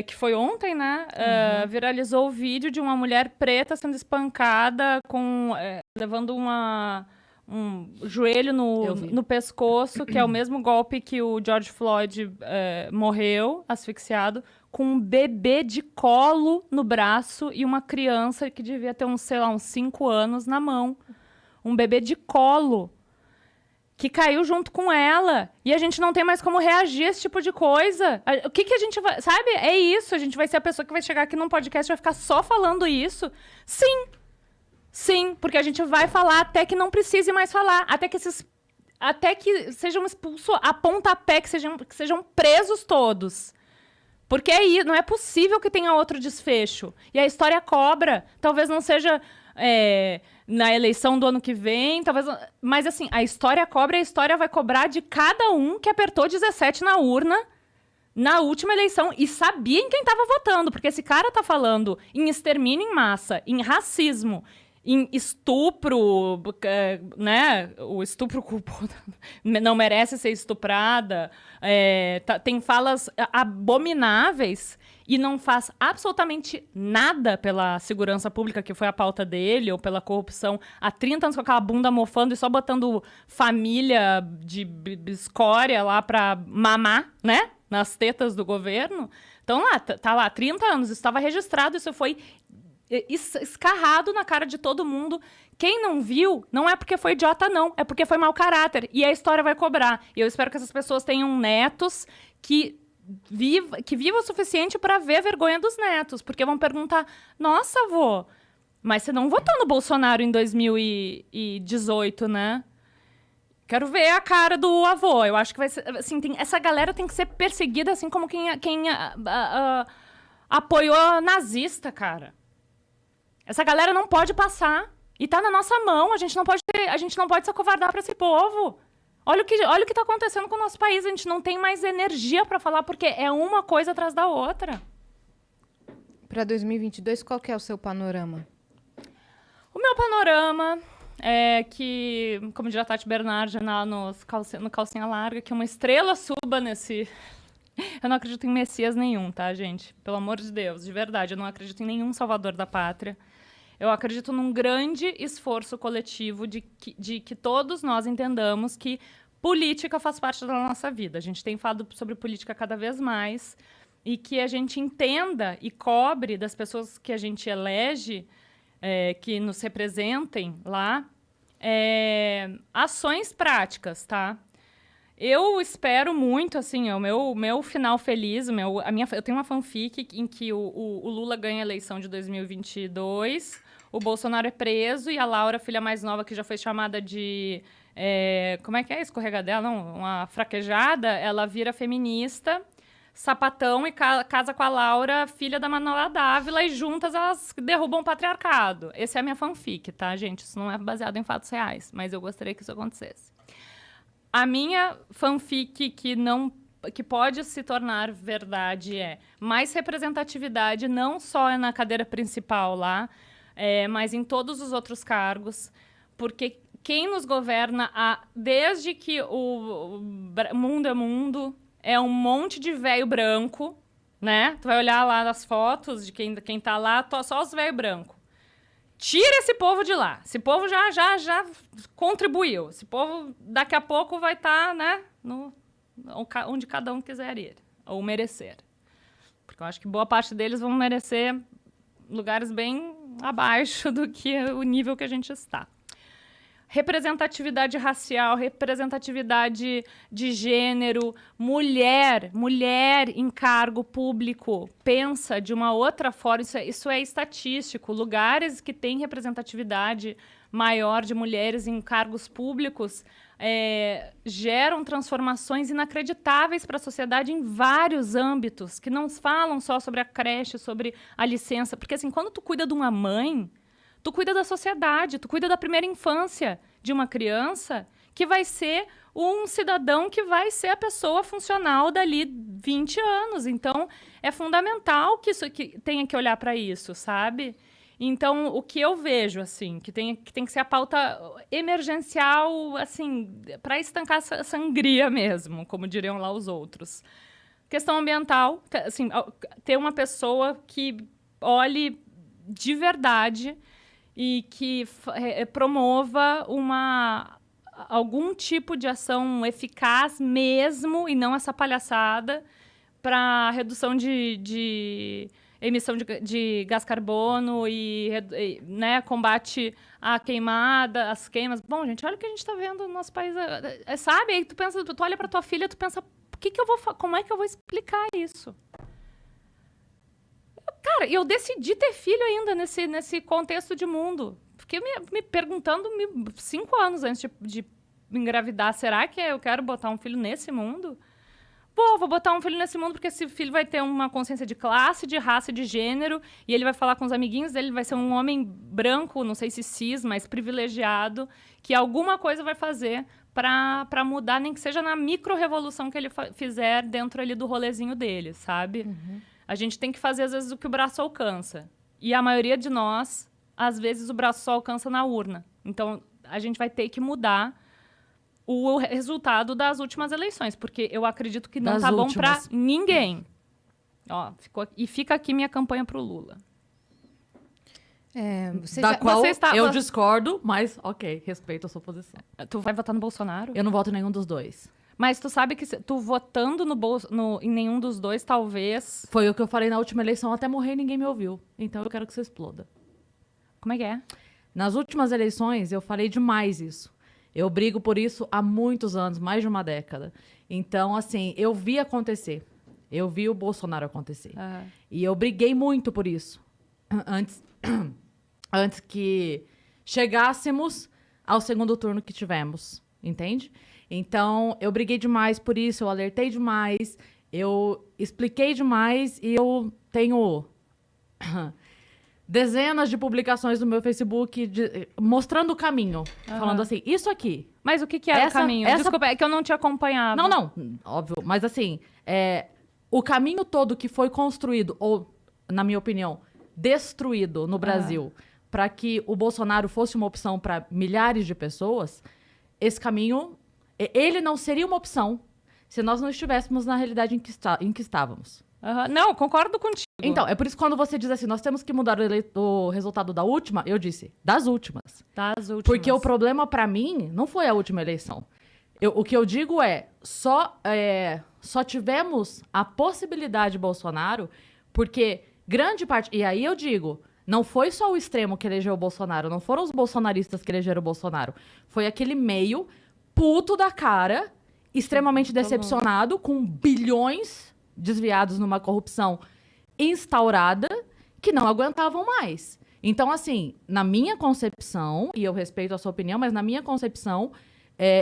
que foi ontem, né? Viralizou o vídeo de uma mulher preta sendo espancada, levando um joelho no pescoço, que é o mesmo golpe que o George Floyd morreu, asfixiado, com um bebê de colo no braço e uma criança que devia ter uns 5 anos na mão. Um bebê de colo que caiu junto com ela. E a gente não tem mais como reagir a esse tipo de coisa. O que a gente vai... Sabe? É isso. A gente vai ser a pessoa que vai chegar aqui num podcast e vai ficar só falando isso. Sim. Sim. Porque a gente vai falar até que não precise mais falar. Até que sejam expulsos a pontapé, que sejam presos todos. Porque não é possível que tenha outro desfecho. E a história cobra. Talvez não seja... na eleição do ano que vem, talvez... Mas, assim, a história cobra e a história vai cobrar de cada um que apertou 17 na urna na última eleição e sabia em quem estava votando. Porque esse cara tá falando em extermínio em massa, em racismo, em estupro, né? O estupro culposo não merece ser estuprada. Tem falas abomináveis... E não faz absolutamente nada pela segurança pública, que foi a pauta dele, ou pela corrupção, há 30 anos com aquela bunda mofando e só botando família de escória lá pra mamar, né? Nas tetas do governo. Então, tá lá, 30 anos, isso estava registrado, isso foi escarrado na cara de todo mundo. Quem não viu, não é porque foi idiota, não. É porque foi mau caráter. E a história vai cobrar. E eu espero que essas pessoas tenham netos que viva o suficiente para ver a vergonha dos netos. Porque vão perguntar, nossa, avô, mas você não votou no Bolsonaro em 2018, né? Quero ver a cara do avô. Eu acho que vai ser... Assim, essa galera tem que ser perseguida assim como quem apoiou a nazista, cara. Essa galera não pode passar. E tá na nossa mão. A gente não pode se acovardar para esse povo. Olha o que tá acontecendo com o nosso país. A gente não tem mais energia para falar, porque é uma coisa atrás da outra. Para 2022, qual que é o seu panorama? O meu panorama é que, como diz a Tati Bernardi no Calcinha Larga, que uma estrela suba nesse... Eu não acredito em messias nenhum, tá, gente? Pelo amor de Deus, de verdade. Eu não acredito em nenhum salvador da pátria. Eu acredito num grande esforço coletivo de que todos nós entendamos que política faz parte da nossa vida. A gente tem falado sobre política cada vez mais e que a gente entenda e cobre das pessoas que a gente elege, que nos representem lá, ações práticas, tá? Eu espero muito, assim, o meu final feliz, eu tenho uma fanfic em que o Lula ganha a eleição de 2022, o Bolsonaro é preso e a Laura, filha mais nova, que já foi chamada de... como é que é? Escorregadela? Não, uma fraquejada. Ela vira feminista, sapatão e casa com a Laura, filha da Manuela Dávila, e juntas elas derrubam o patriarcado. Essa é a minha fanfic, tá, gente? Isso não é baseado em fatos reais, mas eu gostaria que isso acontecesse. A minha fanfic que pode se tornar verdade mais representatividade, não só na cadeira principal lá, mas em todos os outros cargos, porque quem nos governa desde que o mundo é mundo, é um monte de velho branco, né? Tu vai olhar lá nas fotos de quem tá lá, só os velho branco. Tira esse povo de lá. Esse povo já contribuiu. Esse povo daqui a pouco vai estar, né, onde cada um quiser ir, ou merecer. Porque eu acho que boa parte deles vão merecer lugares bem abaixo do que o nível que a gente está. Representatividade racial, representatividade de gênero, mulher em cargo público pensa de uma outra forma, isso é estatístico. Lugares que têm representatividade maior de mulheres em cargos públicos geram transformações inacreditáveis para a sociedade em vários âmbitos, que não falam só sobre a creche, sobre a licença. Porque, assim, quando tu cuida de uma mãe, tu cuida da sociedade, tu cuida da primeira infância de uma criança, que vai ser um cidadão que vai ser a pessoa funcional dali 20 anos. Então, é fundamental que tenha que olhar para isso, sabe? Então, o que eu vejo, assim, que tem que ser a pauta emergencial, assim, para estancar essa sangria mesmo, como diriam lá os outros. Questão ambiental, assim, ter uma pessoa que olhe de verdade e que promova algum tipo de ação eficaz mesmo, e não essa palhaçada, para redução de emissão de gás carbono e né, combate à queimada, às queimas. Bom, gente, olha o que a gente está vendo no nosso país. Sabe? Aí tu pensa, tu olha para tua filha, tu pensa, como é que eu vou explicar isso? Cara, eu decidi ter filho ainda nesse contexto de mundo. Fiquei me perguntando 5 anos antes de engravidar, será que eu quero botar um filho nesse mundo? Vou botar um filho nesse mundo porque esse filho vai ter uma consciência de classe, de raça, de gênero, e ele vai falar com os amiguinhos dele, vai ser um homem branco, não sei se cis, mas privilegiado, que alguma coisa vai fazer para mudar, nem que seja na micro-revolução que ele fizer dentro ali do rolezinho dele, sabe? Uhum. A gente tem que fazer, às vezes, o que o braço alcança. E a maioria de nós, às vezes, o braço só alcança na urna. Então, a gente vai ter que mudar o resultado das últimas eleições, porque eu acredito que não tá bom para ninguém. Ó, fica aqui minha campanha pro Lula. Eu discordo, mas ok, respeito a sua posição. Tu vai votar no Bolsonaro? Eu não voto em nenhum dos dois. Mas tu sabe que tu votando em nenhum dos dois, talvez... Foi o que eu falei na última eleição, até morrer e ninguém me ouviu. Então eu quero que você exploda. Como é que é? Nas últimas eleições, eu falei demais isso. Eu brigo por isso há muitos anos, mais de uma década. Então, assim, eu vi acontecer. Eu vi o Bolsonaro acontecer. Uhum. E eu briguei muito por isso. Antes que chegássemos ao segundo turno que tivemos. Entende? Então, eu briguei demais por isso, eu alertei demais, eu expliquei demais e eu tenho dezenas de publicações no meu Facebook mostrando o caminho. Falando assim, isso aqui. Mas o que era o caminho? Desculpa, é que eu não te acompanhava. Não, óbvio. Mas assim, o caminho todo que foi construído, ou, na minha opinião, destruído no Brasil, para que o Bolsonaro fosse uma opção para milhares de pessoas, esse caminho, ele não seria uma opção se nós não estivéssemos na realidade em que estávamos. Não, concordo contigo. Então, é por isso que quando você diz assim, nós temos que mudar o resultado da última, eu disse, das últimas. Das últimas. Porque o problema para mim não foi a última eleição. O que eu digo só tivemos a possibilidade de Bolsonaro porque grande parte... E aí eu digo, não foi só o extremo que elegeu o Bolsonaro, não foram os bolsonaristas que elegeram o Bolsonaro. Foi aquele meio puto da cara, extremamente decepcionado, com bilhões desviados numa corrupção instaurada, que não aguentavam mais. Então, assim, na minha concepção, e eu respeito a sua opinião, mas na minha concepção,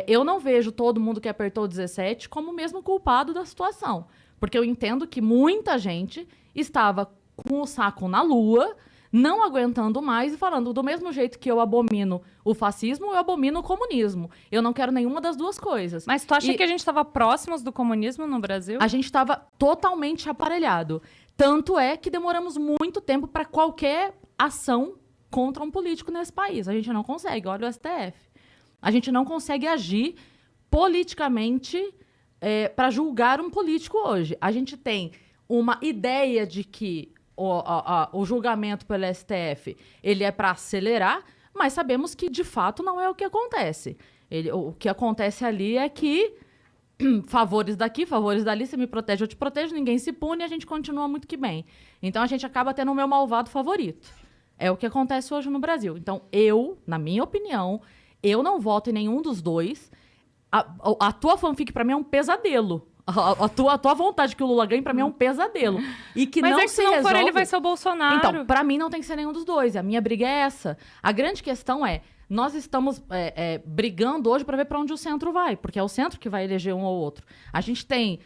eu não vejo todo mundo que apertou o 17 como o mesmo culpado da situação. Porque eu entendo que muita gente estava com o saco na lua, não aguentando mais e falando, do mesmo jeito que eu abomino o fascismo, eu abomino o comunismo. Eu não quero nenhuma das duas coisas. Mas tu acha que a gente estava próximos do comunismo no Brasil? A gente estava totalmente aparelhado. Tanto é que demoramos muito tempo para qualquer ação contra um político nesse país. A gente não consegue, olha o STF. A gente não consegue agir politicamente para julgar um político hoje. A gente tem uma ideia de que o julgamento pelo STF ele é para acelerar, mas sabemos que, de fato, não é o que acontece. O que acontece ali é que favores daqui, favores dali, você me protege, eu te protejo, ninguém se pune e a gente continua muito que bem. Então, a gente acaba tendo o meu malvado favorito. É o que acontece hoje no Brasil. Então, na minha opinião, eu não voto em nenhum dos dois. A tua fanfic, pra mim, é um pesadelo. A tua vontade que o Lula ganhe, pra mim, é um pesadelo. E que mas não se não for ele, vai ser o Bolsonaro. Então, pra mim, não tem que ser nenhum dos dois. A minha briga é essa. A grande questão nós estamos brigando hoje pra ver pra onde o centro vai. Porque é o centro que vai eleger um ou outro. A gente tem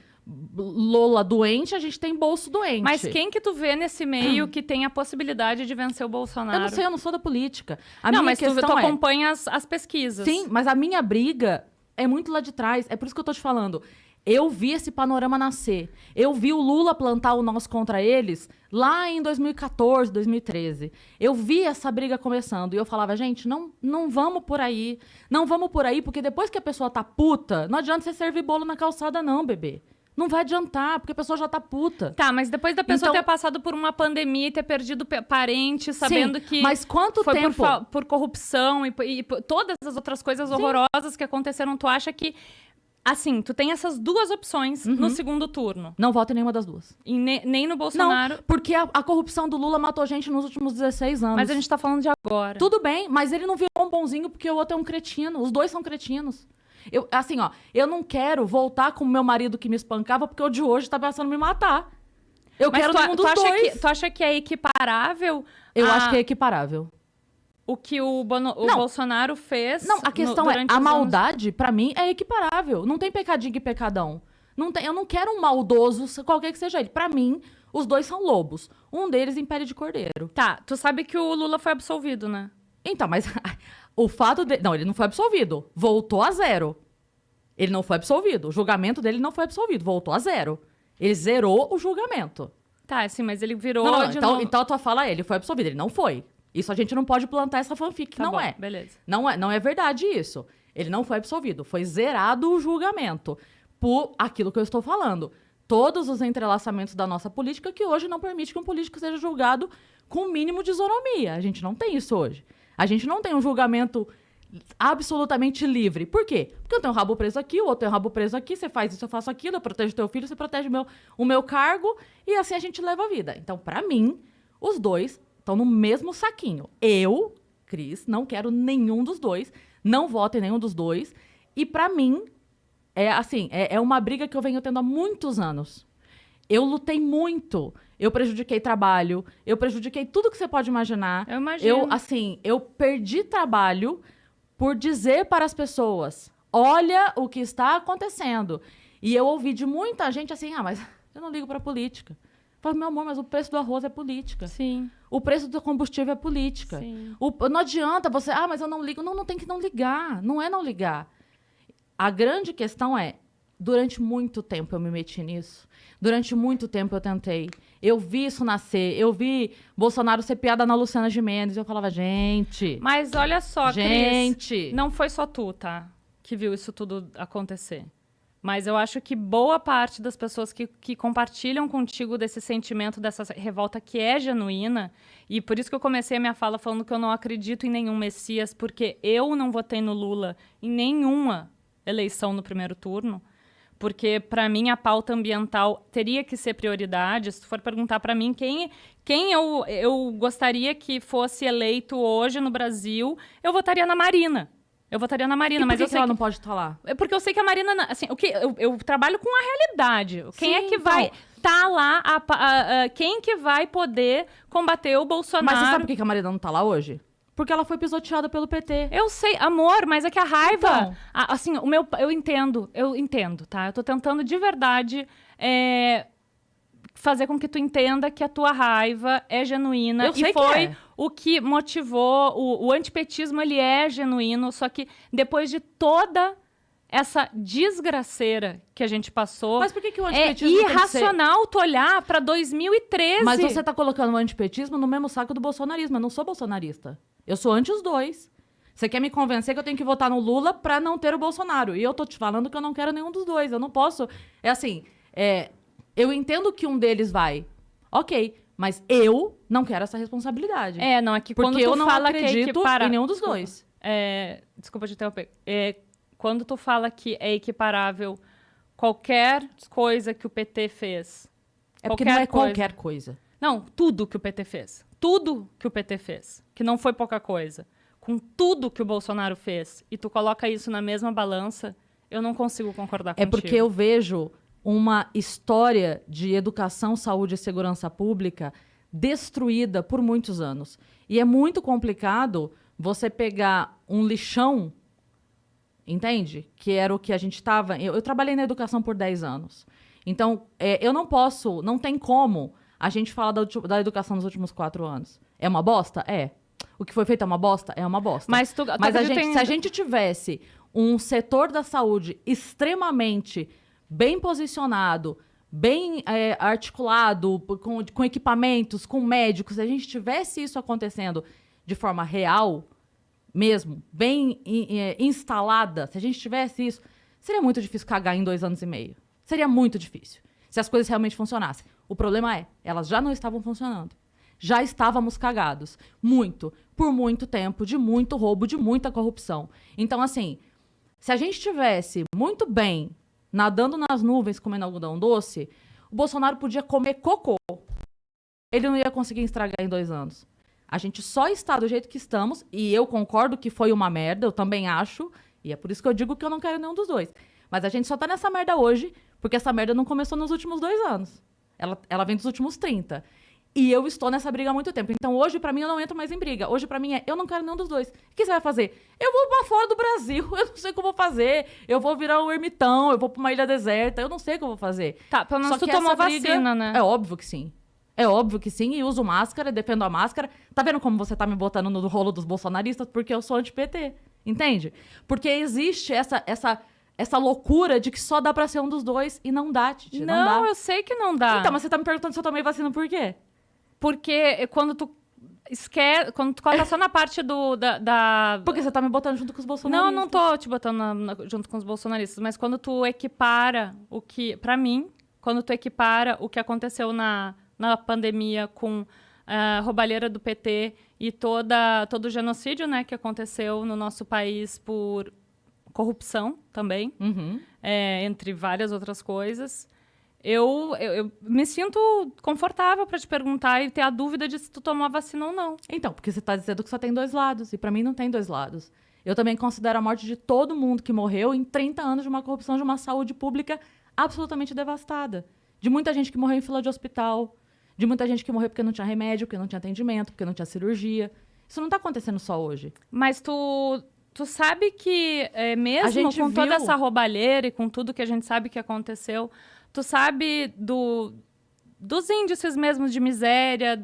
Lula doente, a gente tem Bolso doente. Mas quem que tu vê nesse meio que tem a possibilidade de vencer o Bolsonaro? Eu não sei, eu não sou da política. Mas tu acompanha as pesquisas. Sim, mas a minha briga é muito lá de trás. É por isso que eu tô te falando. Eu vi esse panorama nascer. Eu vi o Lula plantar o nós contra eles lá em 2014, 2013. Eu vi essa briga começando. E eu falava, gente, não vamos por aí. Não vamos por aí, porque depois que a pessoa tá puta, não adianta você servir bolo na calçada não, bebê. Não vai adiantar, porque a pessoa já tá puta. Tá, mas depois da pessoa ter passado por uma pandemia e ter perdido parente, sabendo que mas quanto foi tempo? por corrupção e todas as outras coisas horrorosas que aconteceram, tu acha que, assim, tu tem essas duas opções no segundo turno? Não voto em nenhuma das duas. E nem no Bolsonaro? Não, porque a corrupção do Lula matou gente nos últimos 16 anos. Mas a gente tá falando de agora. Tudo bem, mas ele não virou um bonzinho porque o outro é um cretino. Os dois são cretinos. Eu não quero voltar com o meu marido que me espancava porque o de hoje tá pensando em me matar. Eu quero nenhum dos dois. Tu acha que é equiparável? Eu acho que é equiparável. O que o Bolsonaro fez? Não, a questão a maldade, pra mim, é equiparável. Não tem pecadinho e pecadão. Eu não quero um maldoso, qualquer que seja ele. Pra mim, os dois são lobos. Um deles em pele de cordeiro. Tá, tu sabe que o Lula foi absolvido, né? Então, mas o fato de... Não, ele não foi absolvido. Voltou a zero. Ele não foi absolvido. O julgamento dele não foi absolvido. Voltou a zero. Ele zerou o julgamento. Tá, sim, mas ele virou... Então a tua fala é, ele foi absolvido. Ele não foi. Isso a gente não pode plantar essa fanfic, tá não bom, é. Beleza. Não é verdade isso. Ele não foi absolvido. Foi zerado o julgamento. Por aquilo que eu estou falando. Todos os entrelaçamentos da nossa política que hoje não permite que um político seja julgado com o mínimo de isonomia. A gente não tem isso hoje. A gente não tem um julgamento absolutamente livre. Por quê? Porque eu tenho um rabo preso aqui, o outro tem um rabo preso aqui, você faz isso, eu faço aquilo, eu protejo teu filho, você protege o meu cargo, e assim a gente leva a vida. Então, pra mim, os dois estão no mesmo saquinho. Eu, Cris, não quero nenhum dos dois, não voto em nenhum dos dois, e pra mim, é uma briga que eu venho tendo há muitos anos. Eu lutei muito. Eu prejudiquei trabalho. Eu prejudiquei tudo que você pode imaginar. Eu imagino. Eu perdi trabalho por dizer para as pessoas, olha o que está acontecendo. E eu ouvi de muita gente assim, mas eu não ligo para política. Eu falo, meu amor, mas o preço do arroz é política. Sim. O preço do combustível é política. Sim. Não adianta você, mas eu não ligo. Não tem que não ligar. Não é não ligar. A grande questão é, durante muito tempo eu me meti nisso. Durante muito tempo eu tentei. Eu vi isso nascer. Eu vi Bolsonaro ser piada na Luciana Gimenez. Eu falava, gente... Mas olha só, gente... Cris, não foi só tu, tá? Que viu isso tudo acontecer. Mas eu acho que boa parte das pessoas que compartilham contigo desse sentimento, dessa revolta que é genuína, e por isso que eu comecei a minha fala falando que eu não acredito em nenhum Messias, porque eu não votei no Lula em nenhuma eleição no primeiro turno, porque, para mim, a pauta ambiental teria que ser prioridade. Se tu for perguntar para mim quem eu gostaria que fosse eleito hoje no Brasil, eu votaria na Marina. Eu votaria na Marina, mas eu sei que ela não pode estar lá? É porque eu sei que a Marina... Assim, eu trabalho com a realidade. Quem é que vai estar lá? Quem que vai poder combater o Bolsonaro? Mas você sabe por que a Marina não tá lá hoje? Porque ela foi pisoteada pelo PT. Eu sei, amor, mas é que a raiva... Então, assim, eu entendo, tá? Eu tô tentando de verdade fazer com que tu entenda que a tua raiva é genuína. Eu sei e foi que é. O que motivou... O antipetismo, ele é genuíno, só que depois de toda essa desgraceira que a gente passou... Mas por que o antipetismo é irracional tu olhar pra 2013? Mas você tá colocando o antipetismo no mesmo saco do bolsonarismo. Eu não sou bolsonarista. Eu sou anti os dois. Você quer me convencer que eu tenho que votar no Lula pra não ter o Bolsonaro. E eu tô te falando que eu não quero nenhum dos dois. Eu não posso... Eu entendo que um deles vai. Ok, mas eu não quero essa responsabilidade. Não, é que quando porque tu eu não fala acredito em nenhum dos dois. Desculpa te interromper. Quando tu fala que é equiparável qualquer coisa que o PT fez... É porque não é qualquer coisa. Não, tudo que o PT fez. Tudo que o PT fez. Que não foi pouca coisa. Com tudo que o Bolsonaro fez. E tu coloca isso na mesma balança, eu não consigo concordar contigo. É porque eu vejo uma história de educação, saúde e segurança pública destruída por muitos anos. E é muito complicado você pegar um lixão, entende? Que era o que a gente estava... Eu trabalhei na educação por 10 anos. Então, eu não posso, não tem como a gente falar da educação nos últimos 4 anos. É uma bosta? É. O que foi feito é uma bosta? É uma bosta. Mas se a gente tivesse um setor da saúde extremamente bem posicionado, bem articulado, com equipamentos, com médicos, se a gente tivesse isso acontecendo de forma real, mesmo, bem instalada, se a gente tivesse isso, seria muito difícil cagar em 2 anos e meio. Seria muito difícil, se as coisas realmente funcionassem. O problema é, elas já não estavam funcionando. Já estávamos cagados. Muito. Por muito tempo, de muito roubo, de muita corrupção. Então, assim, se a gente estivesse muito bem nadando nas nuvens, comendo algodão doce, o Bolsonaro podia comer cocô. Ele não ia conseguir estragar em 2 anos. A gente só está do jeito que estamos, e eu concordo que foi uma merda, eu também acho, e é por isso que eu digo que eu não quero nenhum dos dois. Mas a gente só tá nessa merda hoje, porque essa merda não começou nos últimos 2 anos. Ela vem dos últimos 30. E eu estou nessa briga há muito tempo. Então, hoje, pra mim, eu não entro mais em briga. Hoje, pra mim, eu não quero nenhum dos dois. O que você vai fazer? Eu vou pra fora do Brasil. Eu não sei o que eu vou fazer. Eu vou virar um ermitão. Eu vou pra uma ilha deserta. Eu não sei o que eu vou fazer. Tá, pelo menos tu tomou vacina, né? É óbvio que sim. É óbvio que sim. E uso máscara, defendo a máscara. Tá vendo como você tá me botando no rolo dos bolsonaristas? Porque eu sou anti-PT. Entende? Porque existe essa loucura de que só dá pra ser um dos dois. E não dá, Titi. Não dá. Eu sei que não dá. Então, mas você tá me perguntando se eu tomei vacina por quê? Porque quando tu esquece, quando tu coloca só na parte da... Porque você tá me botando junto com os bolsonaristas. Não tô te botando junto com os bolsonaristas, mas quando tu equipara o que... Pra mim, quando tu equipara o que aconteceu na pandemia com a roubalheira do PT e todo o genocídio, né, que aconteceu no nosso país por corrupção também, entre várias outras coisas... Eu me sinto confortável para te perguntar e ter a dúvida de se tu tomou a vacina ou não. Então, porque você tá dizendo que só tem 2 lados. E para mim não tem 2 lados. Eu também considero a morte de todo mundo que morreu em 30 anos de uma corrupção, de uma saúde pública absolutamente devastada. De muita gente que morreu em fila de hospital. De muita gente que morreu porque não tinha remédio, porque não tinha atendimento, porque não tinha cirurgia. Isso não tá acontecendo só hoje. Mas tu sabe que mesmo com toda essa roubalheira e com tudo que a gente sabe que aconteceu... Tu sabe dos índices mesmo de miséria,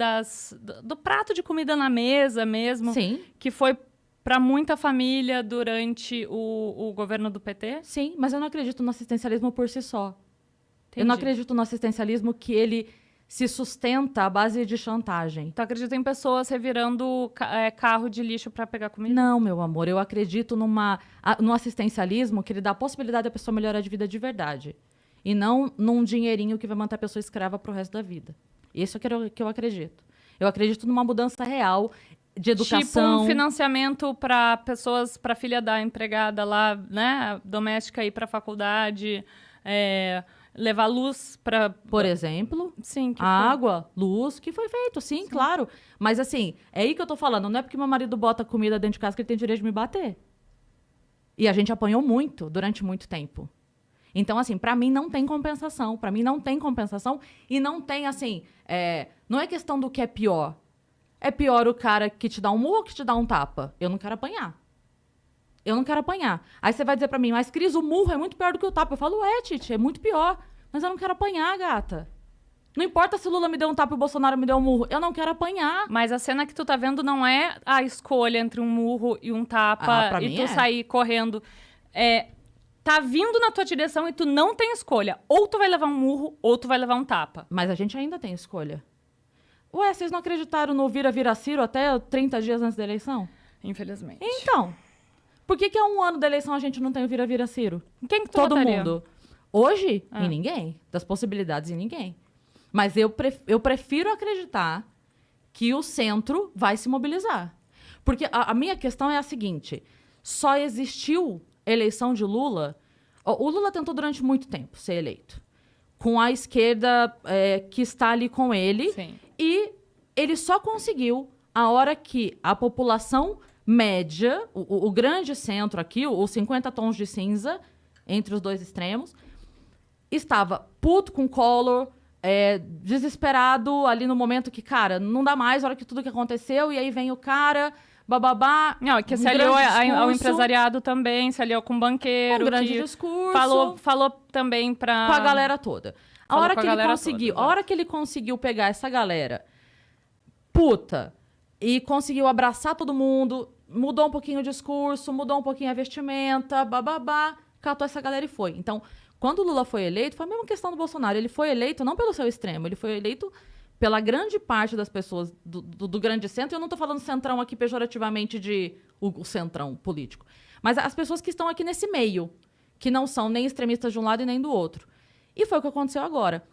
do prato de comida na mesa mesmo, Sim. Que foi para muita família durante o governo do PT? Sim, mas eu não acredito no assistencialismo por si só. Entendi. Eu não acredito no assistencialismo que ele se sustenta à base de chantagem. Tu acredita em pessoas revirando carro de lixo para pegar comida? Não, meu amor, eu acredito no assistencialismo que ele dá a possibilidade da pessoa melhorar de vida de verdade. E não num dinheirinho que vai manter a pessoa escrava pro resto da vida. Isso é que eu acredito. Eu acredito numa mudança real de educação. Tipo um financiamento para pessoas, para filha da empregada lá, né, doméstica ir para a faculdade, levar luz para... Por exemplo, sim, água, luz, que foi feito, sim, claro. Mas assim, é aí que eu tô falando. Não é porque meu marido bota comida dentro de casa que ele tem direito de me bater. E a gente apanhou muito durante muito tempo. Então, assim, pra mim não tem compensação. Pra mim não tem compensação. E não tem, assim... não é questão do que é pior. É pior o cara que te dá um murro ou que te dá um tapa? Eu não quero apanhar. Eu não quero apanhar. Aí você vai dizer pra mim, mas Cris, o murro é muito pior do que o tapa. Eu falo, Titi, é muito pior. Mas eu não quero apanhar, gata. Não importa se Lula me deu um tapa e o Bolsonaro me deu um murro. Eu não quero apanhar. Mas a cena que tu tá vendo não é a escolha entre um murro e um tapa e tu sair correndo. Tá vindo na tua direção e tu não tem escolha. Ou tu vai levar um murro, ou tu vai levar um tapa. Mas a gente ainda tem escolha. Ué, vocês não acreditaram no vira Ciro até 30 dias antes da eleição? Infelizmente. Então, por que há 1 ano da eleição a gente não tem o vira Ciro? Quem que tu Todo votaria? mundo. Hoje, em ninguém. Das possibilidades, em ninguém. Mas eu prefiro acreditar que o centro vai se mobilizar. Porque a minha questão é a seguinte. Só existiu... eleição de Lula, o Lula tentou durante muito tempo ser eleito, com a esquerda que está ali com ele, sim. E ele só conseguiu a hora que a população média, o grande centro aqui, os 50 tons de cinza, entre os dois extremos, estava puto com Collor, desesperado ali no momento que, cara, não dá mais, a hora que tudo que aconteceu, e aí vem o cara... bababá. Não, que se aliou ao empresariado também, se aliou com o banqueiro. Um grande discurso. Falou também pra... Com a galera toda. A hora que ele conseguiu pegar essa galera puta e conseguiu abraçar todo mundo, mudou um pouquinho o discurso, mudou um pouquinho a vestimenta, bababá, catou essa galera e foi. Então, quando o Lula foi eleito, foi a mesma questão do Bolsonaro. Ele foi eleito não pelo seu extremo, ele foi eleito... pela grande parte das pessoas do grande centro, eu não estou falando centrão aqui pejorativamente de o centrão político, mas as pessoas que estão aqui nesse meio, que não são nem extremistas de um lado e nem do outro. E foi o que aconteceu agora.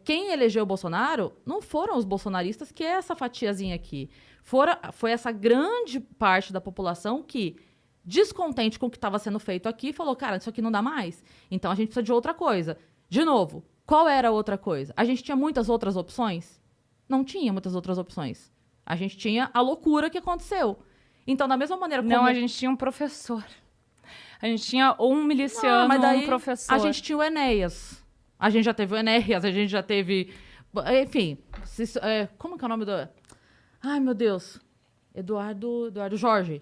Quem elegeu o Bolsonaro não foram os bolsonaristas, que é essa fatiazinha aqui. Foi essa grande parte da população que, descontente com o que estava sendo feito aqui, falou, cara, isso aqui não dá mais. Então a gente precisa de outra coisa. De novo, qual era a outra coisa? A gente tinha muitas outras opções? Não tinha muitas outras opções. A gente tinha a loucura que aconteceu. Então, da mesma maneira como... Não, a gente tinha um professor. A gente tinha um miliciano, mas daí, um professor. A gente tinha o Enéas. A gente já teve o Enéas, a gente já teve... Enfim, como que é o nome do... Ai, meu Deus. Eduardo Jorge.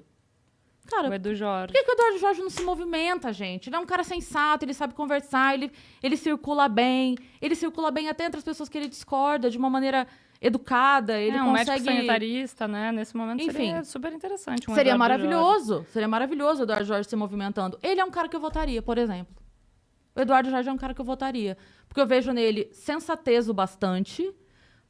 Cara, o Edu Jorge. Por que o Eduardo Jorge não se movimenta, gente? Ele é um cara sensato, ele sabe conversar, ele circula bem. Ele circula bem até entre as pessoas que ele discorda, de uma maneira educada. Ele um consegue... médico sanitarista, né? Nesse momento Enfim, seria super interessante. Seria maravilhoso. Seria maravilhoso o Eduardo Jorge se movimentando. Ele é um cara que eu votaria, por exemplo. O Eduardo Jorge é um cara que eu votaria. Porque eu vejo nele sensatez o bastante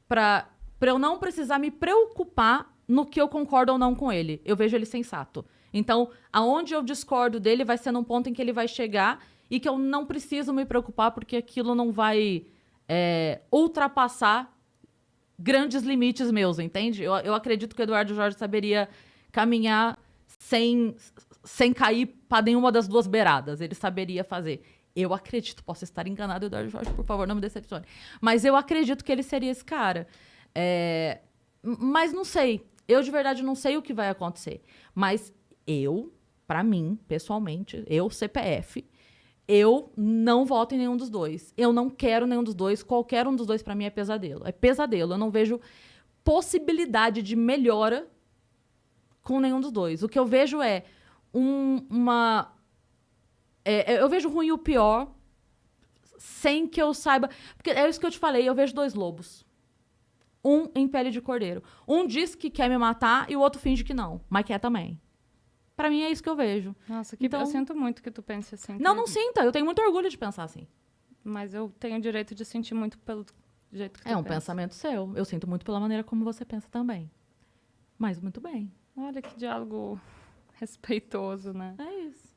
pra eu não precisar me preocupar no que eu concordo ou não com ele. Eu vejo ele sensato. Então, aonde eu discordo dele vai ser num ponto em que ele vai chegar e que eu não preciso me preocupar porque aquilo não vai ultrapassar grandes limites meus, entende? Eu acredito que o Eduardo Jorge saberia caminhar sem cair para nenhuma das duas beiradas. Ele saberia fazer. Eu acredito, posso estar enganado, Eduardo Jorge, por favor, não me decepcione. Mas eu acredito que ele seria esse cara. Mas não sei. Eu, de verdade, não sei o que vai acontecer. Mas pra mim, pessoalmente, CPF, eu não voto em nenhum dos dois. Eu não quero nenhum dos dois. Qualquer um dos dois, pra mim, é pesadelo. É pesadelo. Eu não vejo possibilidade de melhora com nenhum dos dois. O que eu vejo é eu vejo o ruim e o pior sem que eu saiba... Porque é isso que eu te falei. Eu vejo dois lobos. Um em pele de cordeiro. Um diz que quer me matar e o outro finge que não. Mas quer também. Pra mim é isso que eu vejo. Nossa, eu sinto muito que tu pense assim. Não sinta. Eu tenho muito orgulho de pensar assim. Mas eu tenho o direito de sentir muito pelo jeito que tu pensa. É um pensa. pensamento seu. Eu sinto muito pela maneira como você pensa também. Mas muito bem. Olha que diálogo respeitoso, né? É isso.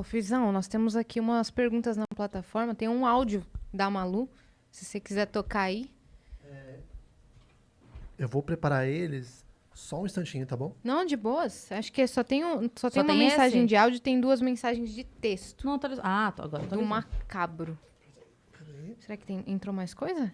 Fizão, nós temos aqui umas perguntas na plataforma. Tem um áudio da Malu. Se você quiser tocar aí. Eu vou preparar eles... Só um instantinho, tá bom? Não, de boas. Acho que só tem uma tem mensagem esse? de áudio e tem 2 mensagens de texto. Não, agora tô Do macabro. Peraí. Será que entrou mais coisa?